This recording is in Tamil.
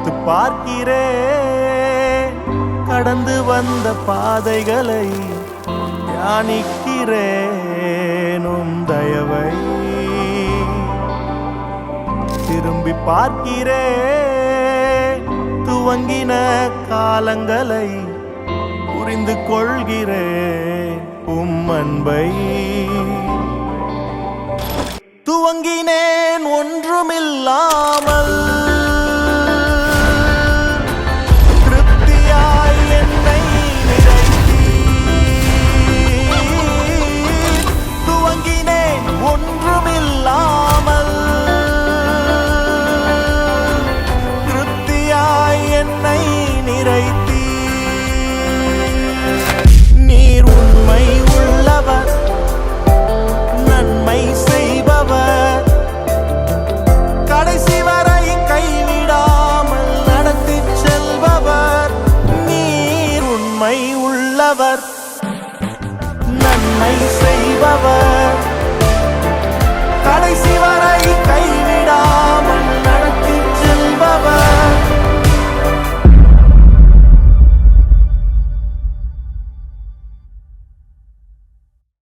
நினைத்து பார்க்கிறேன். கடந்து வந்த பாதைகளை தியானிக்கிறேனும் தயவை திரும்பி பார்க்கிறேன். துவங்கின காலங்களை புரிந்து கொள்கிறேன் அன்பை. துவங்கினேன் ஒன்றுமில்லாமல் திருப்தியாய் என்னை நிறைத்தீர். துவங்கினேன் ஒன்றுமில்லாமல் திருப்தியாய் என்னை நிறைத்தீர். நீர் உண்மை உள்ளவர், நன்மை செய்பவர், கடைசி வரை கைவிடாமல் நடத்தி செல்பவர். நீர் உண்மை உள்ளவர், நன்மை செய்பவர்,